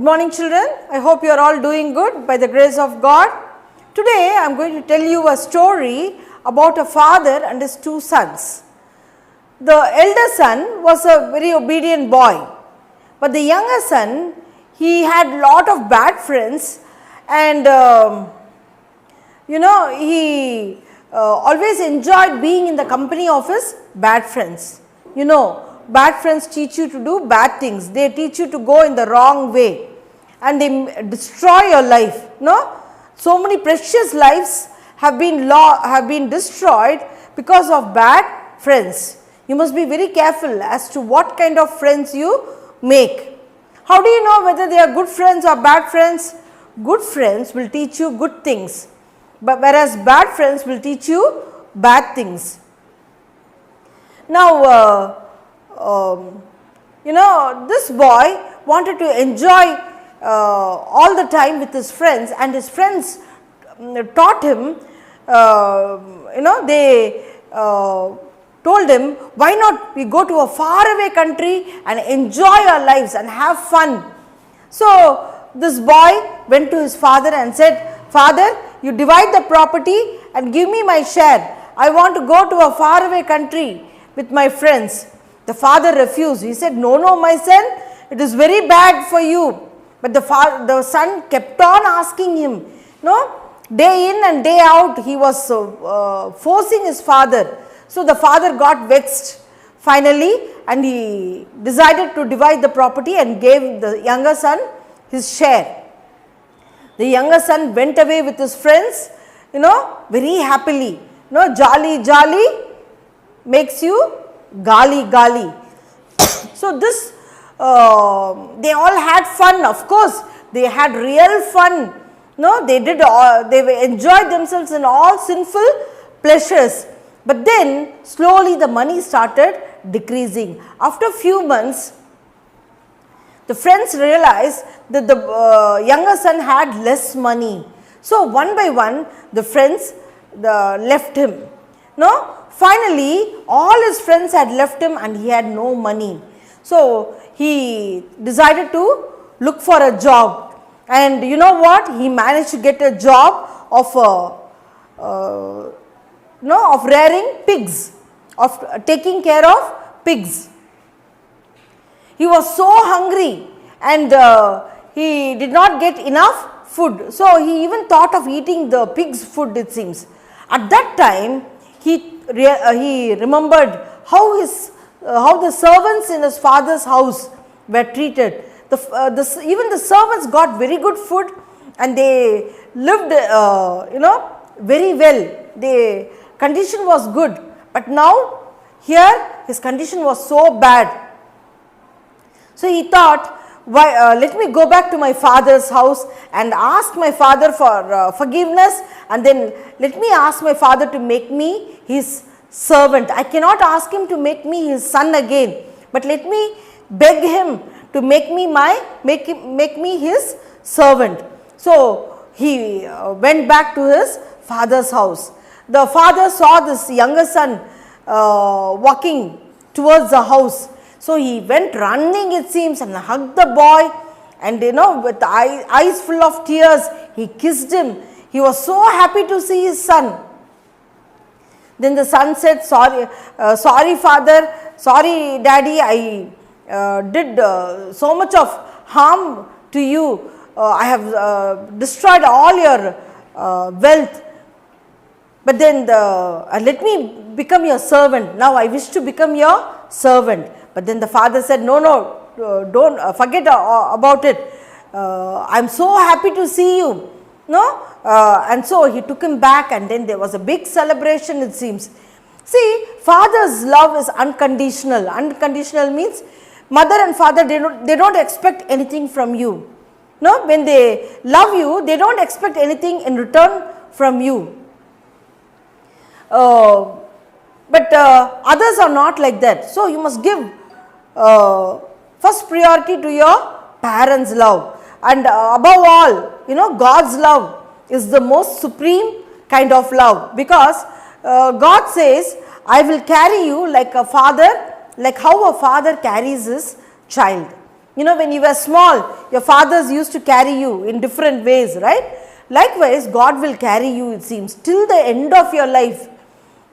Good morning children, I hope you are all doing good by the grace of God. Today I am going to tell you a story about a father and his two sons. The elder son was a very obedient boy, but the younger son, he had lot of bad friends and he always enjoyed being in the company of his bad friends. Bad friends teach you to do bad things. They teach you to go in the wrong way and they destroy your life. So many precious lives have been destroyed because of bad friends. You must be very careful as to what kind of friends you make. How do you know whether they are good friends or bad friends? Good friends will teach you good things, but whereas bad friends will teach you bad things. Now, this boy wanted to enjoy all the time with his friends, and his friends taught him, they told him, why not we go to a faraway country and enjoy our lives and have fun. So, this boy went to his father and said, Father, you divide the property and give me my share. I want to go to a faraway country with my friends. The father refused. He said, no, my son, it is very bad for you. But the son kept on asking him, day in and day out he was forcing his father. So the father got vexed finally and he decided to divide the property and gave the younger son his share. The younger son went away with his friends, very happily. Jolly makes you gali. So this, they all had fun, of course, they had real fun. They enjoyed themselves in all sinful pleasures. But then slowly the money started decreasing. After a few months, the friends realized that the younger son had less money. So one by one the friends left him. Finally all his friends had left him and he had no money. So he decided to look for a job, and you know what? He managed to get a job of rearing pigs, of taking care of pigs. He was so hungry and he did not get enough food. So he even thought of eating the pig's food, it seems. At that time he remembered how the servants in his father's house were treated. Even the servants got very good food and they lived very well. Their condition was good, but now here his condition was so bad. So he thought, let me go back to my father's house and ask my father for forgiveness, and then let me ask my father to make me his servant. I cannot ask him to make me his son again, but let me beg him to make me his servant. So he went back to his father's house. The father saw this younger son walking towards the house. So he went running, it seems, and hugged the boy, and with eyes full of tears, he kissed him. He was so happy to see his son. Then the son said, sorry father, sorry daddy, I did so much of harm to you. I have destroyed all your wealth. But then let me become your servant. Now I wish to become your servant. But then the father said, no, don't forget about it. I am so happy to see you. And so he took him back, and then there was a big celebration, it seems. See, father's love is unconditional. Unconditional means mother and father, they don't expect anything from you. When they love you, they don't expect anything in return from you. But others are not like that. So you must give first priority to your parents' love, and above all, God's love is the most supreme kind of love, because God says, I will carry you like how a father carries his child. You know, when you were small, your fathers used to carry you in different ways, right? Likewise, God will carry you, it seems, till the end of your life.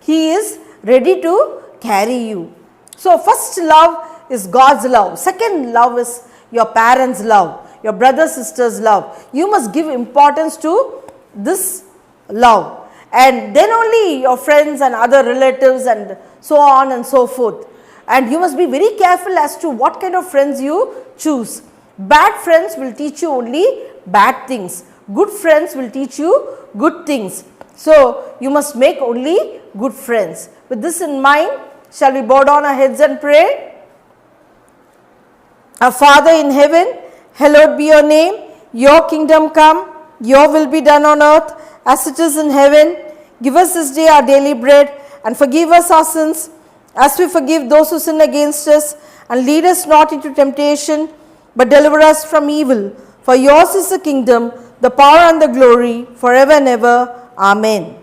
He is ready to carry you. So, first love is God's love. Second love is your parents' love, your brother, sister's love. You must give importance to this love. And then only your friends and other relatives and so on and so forth. And you must be very careful as to what kind of friends you choose. Bad friends will teach you only bad things. Good friends will teach you good things. So, you must make only good friends. With this in mind, shall we bow down our heads and pray? Our Father in heaven, hallowed be your name. Your kingdom come, your will be done on earth as it is in heaven. Give us this day our daily bread and forgive us our sins as we forgive those who sin against us, and lead us not into temptation but deliver us from evil. For yours is the kingdom, the power and the glory forever and ever. Amen.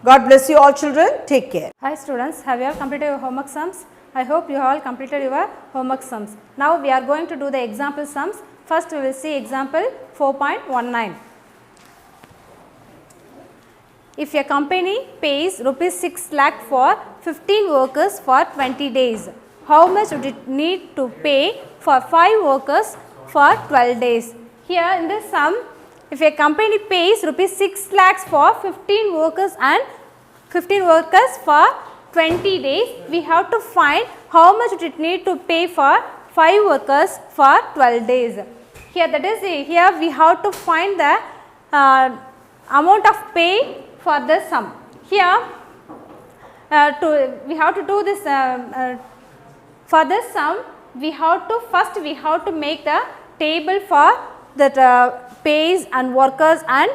God bless you all children. Take care. Hi students, have you all completed your homework sums? I hope you all completed your homework sums. Now we are going to do the example sums. First we will see example 4.19. If a company pays rupees 6 lakh for 15 workers for 20 days, how much would it need to pay for 5 workers for 12 days? Here in this sum, if a company pays rupees 6 lakhs for 15 workers and 15 workers for 20 days, we have to find how much would it need to pay for 5 workers for 12 days. Here that is, here we have to find the amount of pay for this sum. Here we have to do this for this sum. We have to make the table for that pays and workers and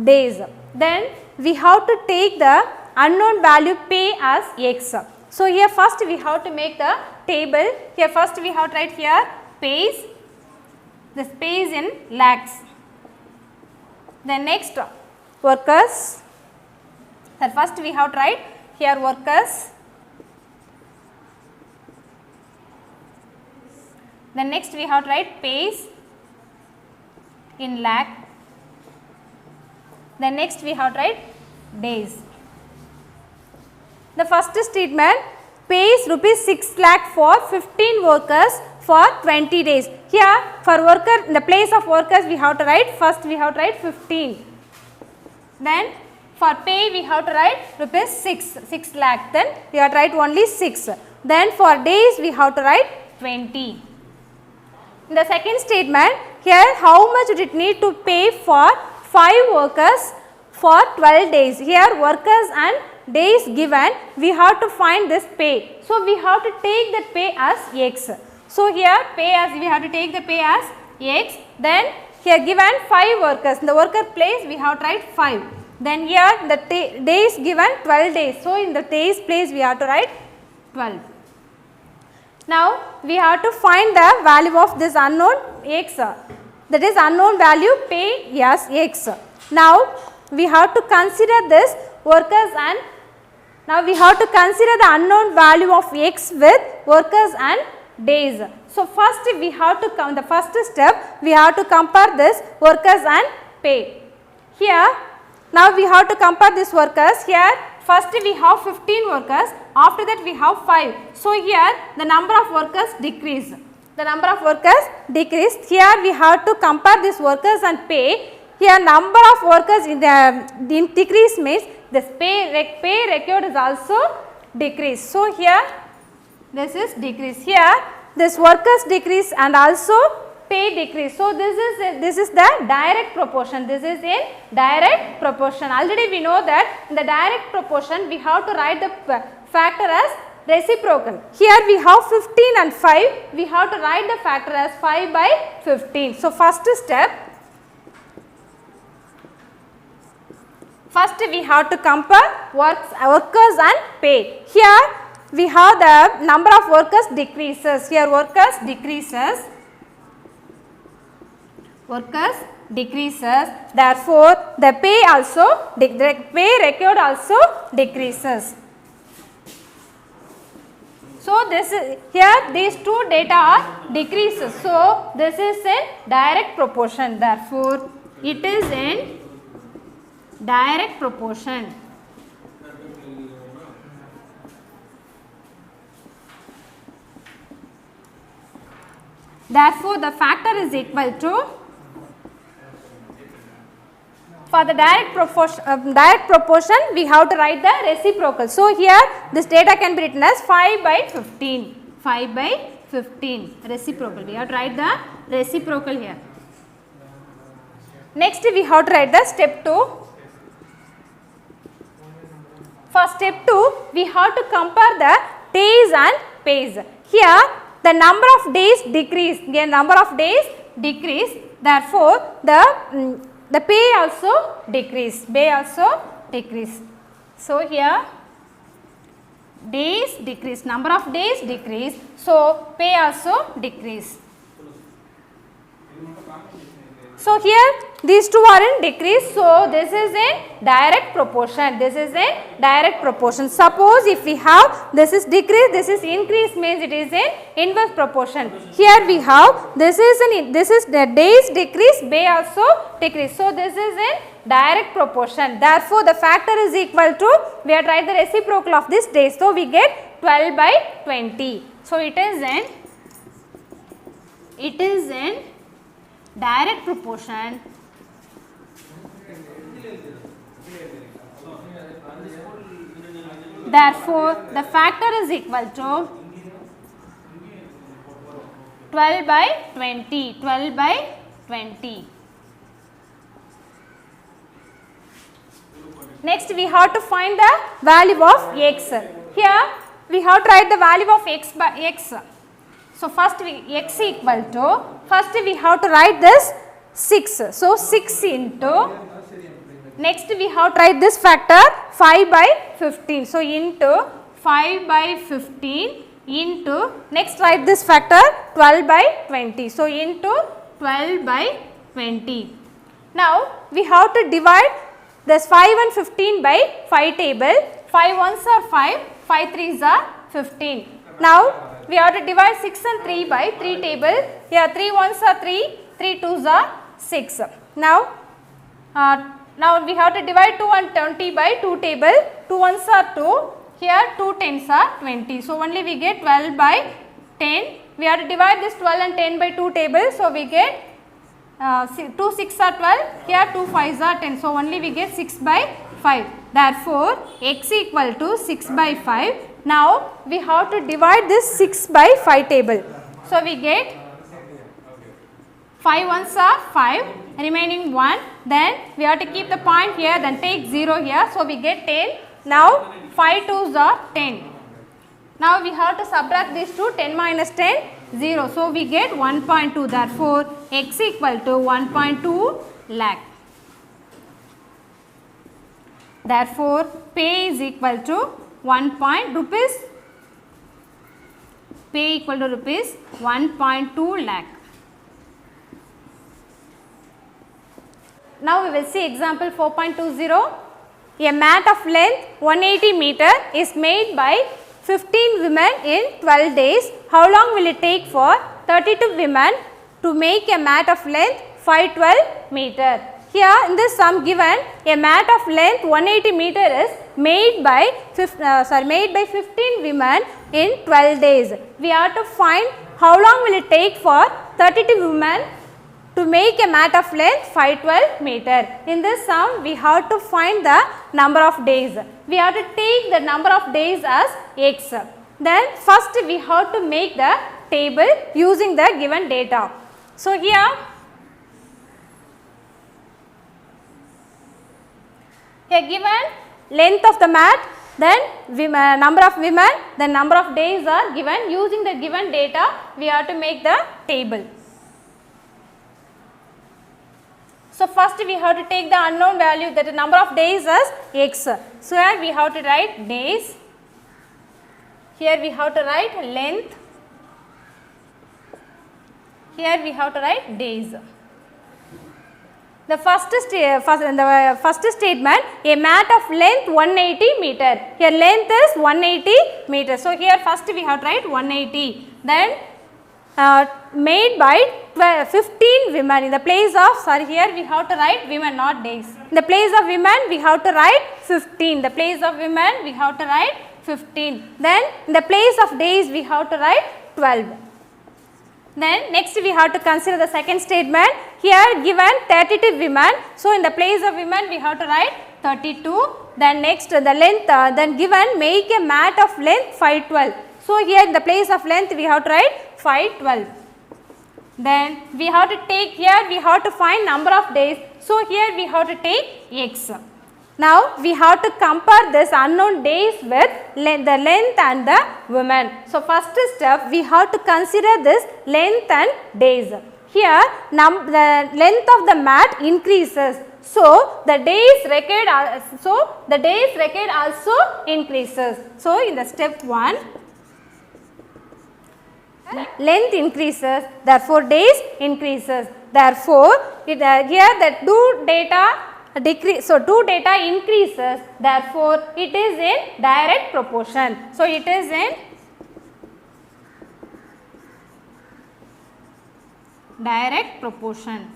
days. Then we have to take the unknown value pay as x. So here first we have to make the table. Here first we have to write here pays. This pays in lakhs. Then next workers. Then first we have to write here workers. Then next we have to write pays in lakh. Then next we have to write days. The first statement, pays rupees 6 lakh for 15 workers for 20 days. Here for worker, in the place of workers we have to write, first we have to write 15. Then for pay we have to write rupees 6 lakh. Then we have to write only 6. Then for days we have to write 20. In the second statement, here how much would it need to pay for 5 workers for 12 days. Here workers and days given, we have to find this pay. So we have to take that pay as x. So here pay as, we have to take the pay as x. Then here given 5 workers, in the worker place we have to write 5. Then here the days given 12 days. So in the days place we have to write 12. Now we have to find the value of this unknown x, that is unknown value pay as x. Now we have to consider this workers and now we have to consider the unknown value of x with workers and days. So first we have to come, the first step we have to compare this workers and pay. Here now we have to compare this workers. Here first we have 15 workers, after that we have 5. So here the number of workers decrease. The number of workers decreased. Here we have to compare this workers and pay. Here number of workers in the decrease means this pay record is also decreased. So here this is decrease. Here this workers decrease and also pay decrease. So this is the direct proportion. This is in direct proportion. Already we know that in the direct proportion we have to write the factor as reciprocal. Here we have 15 and 5. We have to write the factor as 5 by 15. So first step, first we have to compare workers and pay. Here we have the number of workers decreases. Here workers decreases. Workers decreases. Therefore, the pay also, the pay record also decreases. So this is here these two data are decreases. So this is in direct proportion. Therefore, it is in direct proportion. Therefore, the factor is equal to, for the direct proportion we have to write the reciprocal. So here this data can be written as 5 by 15. 5 by 15 reciprocal. We have to write the reciprocal here. Next we have to write the step 2. For step 2 we have to compare the days and pays. Here the number of days decrease. The number of days decrease. Therefore, the pay also decrease. Pay also decrease. So here days decrease. Number of days decrease. So pay also decrease. So here these two are in decrease. So this is in direct proportion. This is in direct proportion. Suppose if we have this is decrease, this is increase, means it is in inverse proportion. Here we have this is the days decrease, pay also decrease. So this is in direct proportion. Therefore the factor is equal to, we have to write the reciprocal of this days. So we get 12 by 20. So it is in direct proportion. Therefore, the factor is equal to 12 by 20. 12 by 20. Next, we have to find the value of x. Here, we have to write the value of x by x. So first x equal to, first we have to write this 6. So 6 into, next we have to write this factor 5 by 15. So into 5 by 15 into, next write this factor 12 by 20. So into 12 by 20. Now we have to divide this 5 and 15 by 5 table. 5 ones are 5, 5 threes are 15. Now we have to divide 6 and 3 by 3 table. Here 3 ones are 3, 3 twos are 6. Now we have to divide 2 and 20 by 2 table. 2 ones are 2. Here 2 tens are 20. So only we get 12 by 10. We have to divide this 12 and 10 by 2 table. So we get 2 6 are 12. Here 2 5s are 10. So only we get 6 by 5. Therefore x equal to 6 by 5. Now we have to divide this 6 by 5 table. So we get 5 ones are 5, remaining 1. Then we have to keep the point here, then take 0 here. So we get 10. Now 5 twos are 10. Now we have to subtract these two, 10 minus 10, 0. So we get 1.2. Therefore x equal to 1.2 lakh. Therefore pay is equal to rupees 1.2 lakh. Now we will see example 4.20. A mat of length 180 meter is made by 15 women in 12 days. How long will it take for 32 women to make a mat of length 512 meter? Here in this sum given, a mat of length 180 meter is made by 15 women in 12 days. We have to find how long will it take for 32 women to make a mat of length 512 meter. In this sum we have to find the number of days. We have to take the number of days as x. Then first we have to make the table using the given data. So here a given length of the mat, then number of women, then number of days are given. Using the given data we have to make the table. So first we have to take the unknown value, that the number of days as x. So here we have to write days, here we have to write length, here we have to write days. The first statement, a mat of length 180 meter. Here length is 180 meter. So here first we have to write 180. Then made by 15 women. In the place of, sorry, here we have to write women, not days. In the place of women we have to write 15. The place of women we have to write 15. Then in the place of days we have to write 12. Then next we have to consider the second statement. Here given 32 women. So in the place of women we have to write 32. Then next the length, then given make a mat of length 512. So here in the place of length we have to write 512. Then we have to take, here we have to find number of days. So here we have to take x. Now we have to compare this unknown days with the length and the women. So first step we have to consider this length and days. Here the length of the mat increases. So the days required also increases. So in the step 1, length increases, therefore days increases. Therefore here the two data decrease, so two data increases, therefore it is in direct proportion. So it is in direct proportion.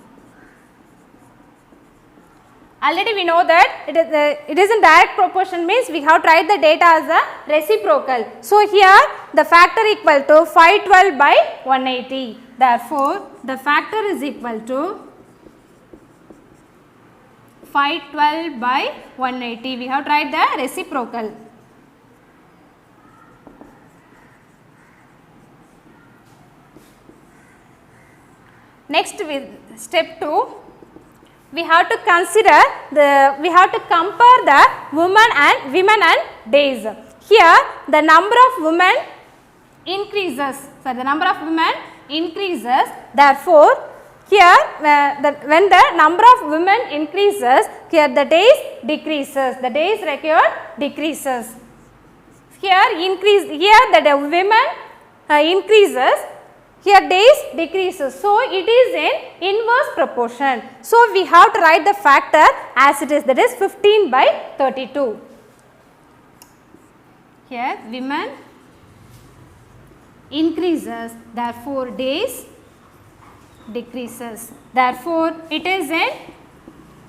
Already we know that it is in direct proportion, means we have to write the data as a reciprocal. So here the factor equal to 512 by 180. Therefore the factor is equal to 512 by 180. We have to write the reciprocal. Next with step 2, we have to consider we have to compare the women and days. Here the number of women increases. So the number of women increases. Therefore here when the number of women increases, here the days decreases. The days required decreases. Here the women increases. Here days decreases. So it is in inverse proportion. So we have to write the factor as it is, that is 15 by 32. Here women increases, therefore days decreases. Therefore it is in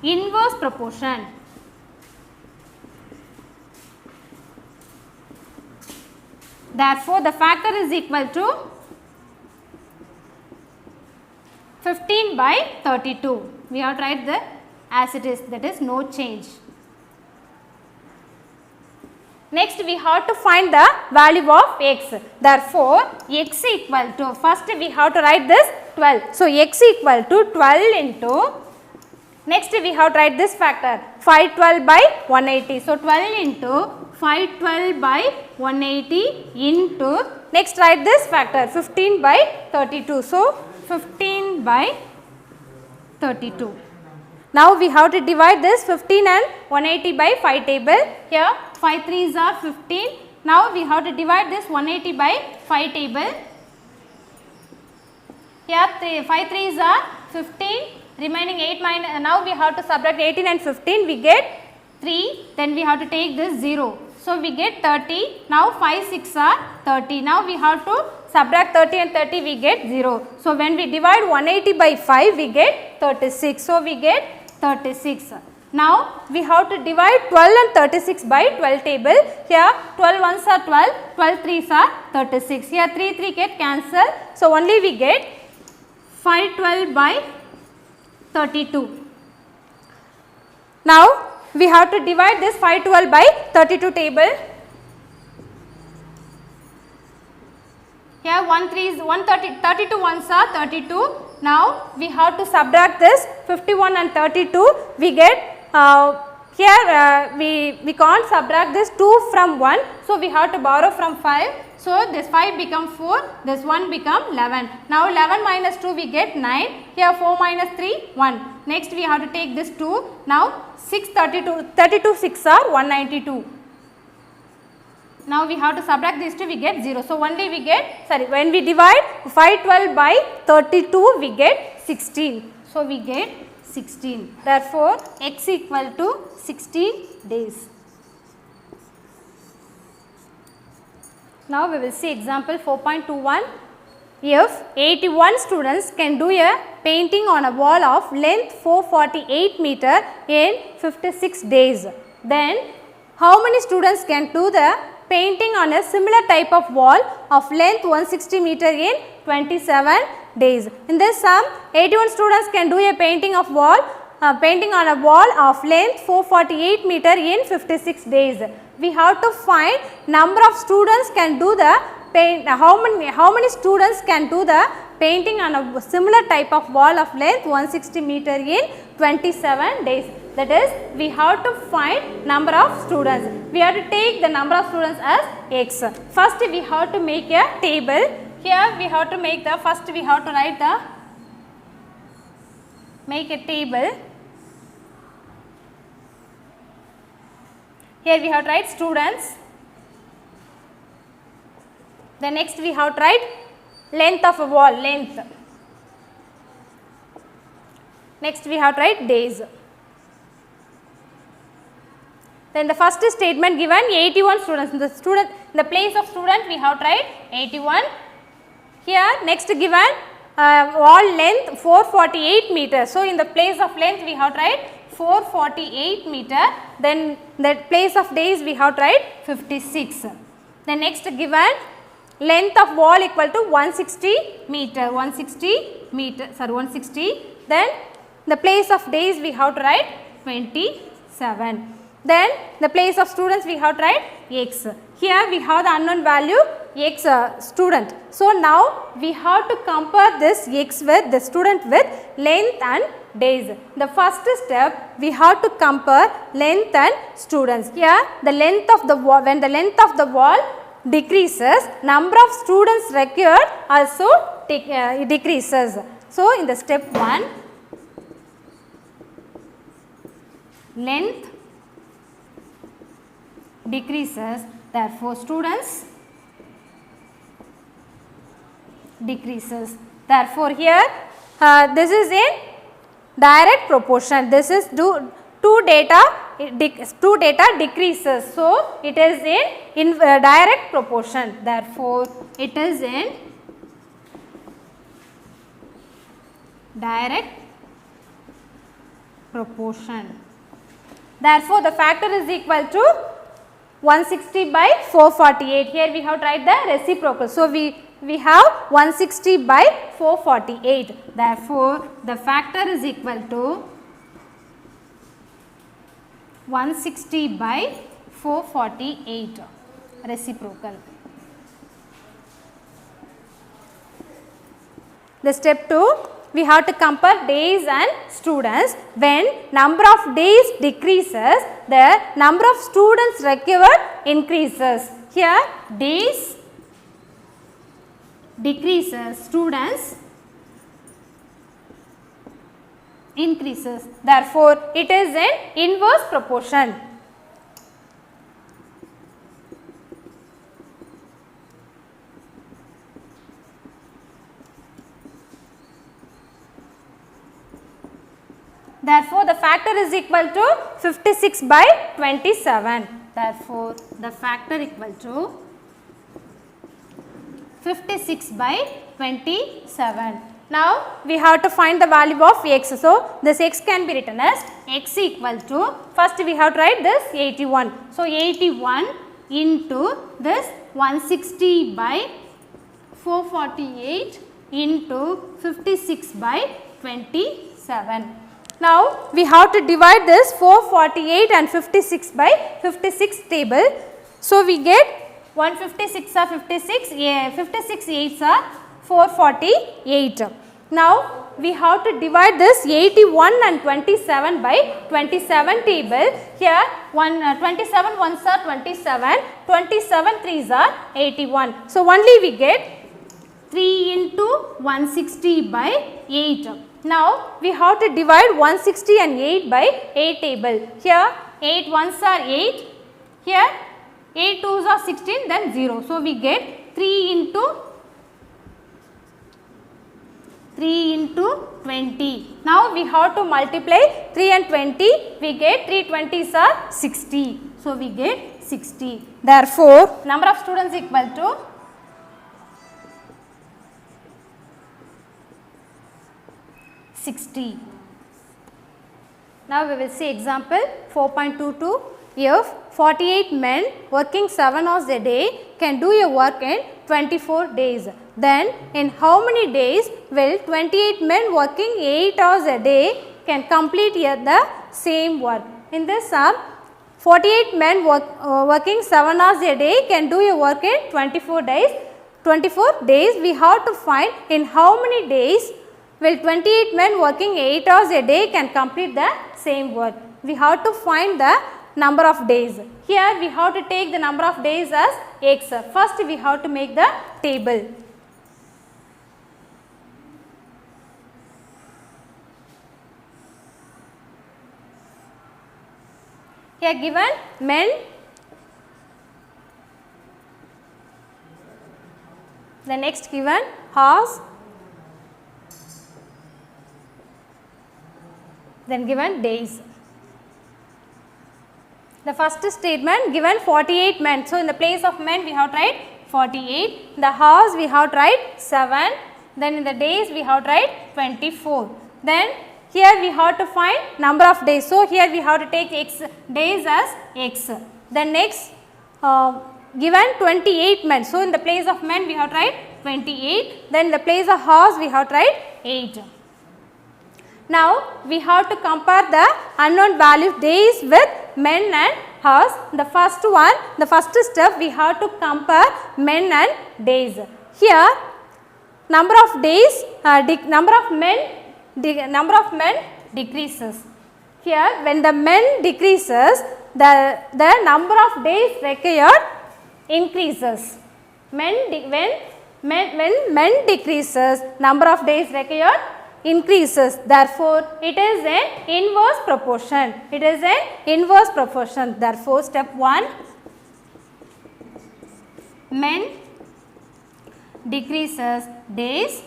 inverse proportion. Therefore the factor is equal to 15 by 32. We have to write the as it is, that is no change. Next we have to find the value of x. Therefore x equal to, first we have to write this 12. So x equal to 12 into, next we have to write this factor 512 by 180. So 12 into 512 by 180 into, next write this factor 15 by 32. So 15 by 32. Now we have to divide this 15 and 180 by 5 table. Here 5 3s are 15. Now we have to divide this 180 by 5 table. Here 5 3s are 15. Remaining 8 minus, now we have to subtract 18 and 15, we get 3. Then we have to take this 0. So we get 30. Now 5 6 are 30. Now we have to subtract 30 and 30, we get 0. So when we divide 180 by 5, we get 36. So we get 36. Now we have to divide 12 and 36 by 12 table. Here 12 ones are 12, 12 3s are 36. Here 3 get cancelled. So only we get 512 by 32. Now we have to divide this 512 by 32 table. Here 32 ones are 32. Now we have to subtract this 51 and 32. We get we can't subtract this 2 from 1. So we have to borrow from 5. So this 5 become 4. This 1 become 11. Now 11 minus 2 we get 9. Here 4 minus 3 1. Next we have to take this 2. Now 32 6 are 192. Now we have to subtract these two, we get 0. So only we get, when we divide 512 by 32, we get 16. So we get 16. Therefore, x equal to 16 days. Now, we will see example 4.21. If 81 students can do a painting on a wall of length 448 meter in 56 days, then how many students can do the painting on a similar type of wall of length 160 meter in 27 days? In this sum, 81 students can do a painting of wall painting on a wall of length 448 meter in 56 days. We have to find number of students can do the paint, how many students can do the painting on a similar type of wall of length 160 meter in 27 days. That is, we have to find number of students. We have to take the number of students as x. First, we have to make a table. Here we have to make the, first we have to write the, make a table. Here we have to write students. Then next we have to write length of a wall, length. Next we have to write days. Then the first statement given 81 students. In the place of student we have to write 81. Here next given wall length 448 meters. So in the place of length we have to write 448 meter. Then the place of days we have to write 56. Then next given length of wall equal to 160 meter. 160. Then the place of days we have to write 27. Then the place of students we have to write x. Here we have the unknown value x student. So now we have to compare this x with the student with length and days. The first step we have to compare length and students. Here the length of the wall, when the length of the wall decreases, number of students required also decreases. So in the step 1, length decreases, therefore students decreases. Therefore here this is in direct proportion. This is two data decreases. So it is in direct proportion. Therefore it is in direct proportion. Therefore the factor is equal to 160 by 448. Here we have to write the reciprocal. So we have 160 by 448. Therefore the factor is equal to 160 by 448 reciprocal. The step 2, we have to compare days and students. When number of days decreases, the number of students required increases. Here days decreases, students increases. Therefore it is in inverse proportion. Therefore the factor is equal to 56 by 27. Therefore the factor equal to 56 by 27. Now we have to find the value of x. So this x can be written as x equal to, first we have to write this 81. So 81 into this 160 by 448 into 56 by 27. Now we have to divide this 448 and 56 by 56 table. So we get 156 are 56, 56 8s are 448. Now we have to divide this 81 and 27 by 27 table. Here 27 ones are 27, 27 3s are 81. So only we get 3 into 160 by 8. Now we have to divide 160 and 8 by 8 table. Here 8 ones are 8, here 8 2s are 16, then 0. So we get 3 into 3 into 20. Now we have to multiply 3 and 20. We get 3 20s are 60. So we get 60. Therefore, number of students equal to 60. Now we will see example 4.22. If 48 men working 7 hours a day can do a work in 24 days, then in how many days will 28 men working 8 hours a day can complete the same work? In this sum, 48 men working 7 hours a day can do a work in 24 days. 24 days we have to find in how many days will 28 men working 8 hours a day can complete the same work. We have to find the number of days. Here we have to take the number of days as x. First we have to make the table. Here given men, the next given hours, then given days. The first statement given 48 men. So, in the place of men we have to write 48. The hours we have to write 7. Then in the days we have to write 24. Then here we have to find number of days. So, here we have to take x days as x. Then next given 28 men. So, in the place of men we have to write 28. Then in the place of hours we have to write 8. Now, we have to compare the unknown value days with men and hours. The first step we have to compare men and days. Here, number of days, number of men decreases. Here, when the men decreases, the number of days required increases. When men decreases, number of days required increases. Therefore, it is an inverse proportion. It is an inverse proportion. Therefore, step 1, men decreases days,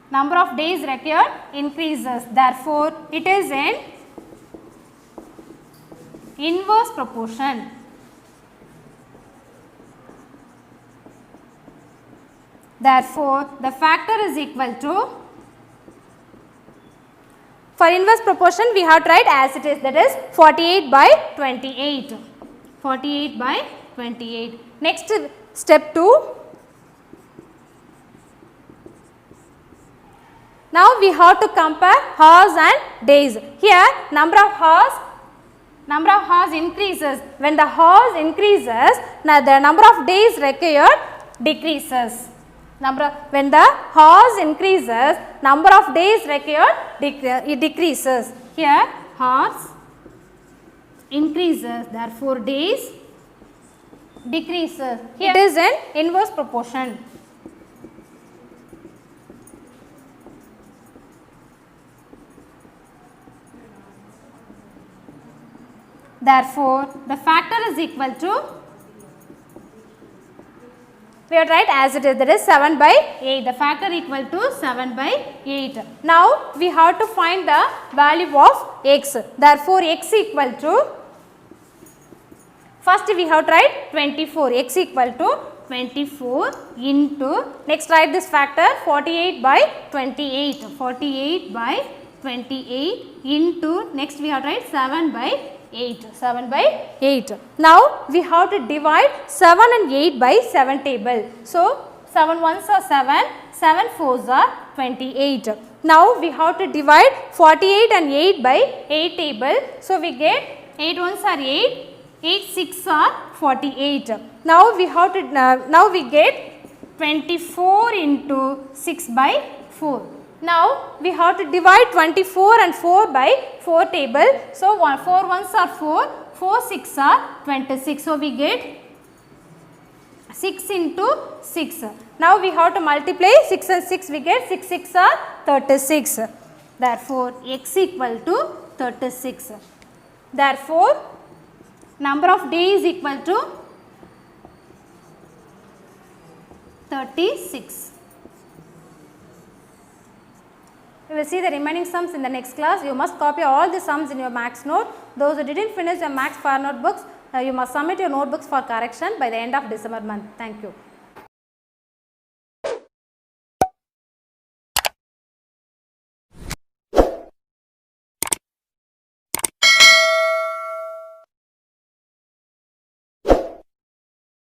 number of days required increases. Therefore, it is an inverse proportion. Therefore, the factor is equal to, for inverse proportion we have to write as it is, that is 48 by 28. 48 by 28. Next step 2. Now we have to compare hours and days. Here number of hours increases. When the hours increases, now the number of days required decreases. When the hours increases, number of days required it decreases. Here hours increases, therefore days decreases. Here it is an inverse proportion. Therefore, the factor is equal to, we have to write as it is, that is 7 by 8. The factor equal to 7 by 8. Now, we have to find the value of x. Therefore, x equal to, first we have to write 24. X equal to 24 into, next write this factor 48 by 28. 48 by 28 into, next we have to write 7 by 8. 7 by 8. Now, we have to divide 7 and 8 by 7 table. So, 7 ones are 7, 7 fours are 28. Now, we have to divide 48 and 8 by 8 table. So, we get 8 ones are 8, 8 6 are 48. Now, we have to, now we get 24 into 6 by 4. Now, we have to divide 24 and 4 by 4 table. So, 4 ones are 4, 4 6 are 26. So, we get 6 into 6. Now, we have to multiply 6 and 6, we get 6 6 are 36. Therefore, x equal to 36. Therefore, number of days equal to 36. We will see the remaining sums in the next class. You must copy all the sums in your max note. Those who didn't finish your max far notebooks, you must submit your notebooks for correction by the end of December month. Thank you.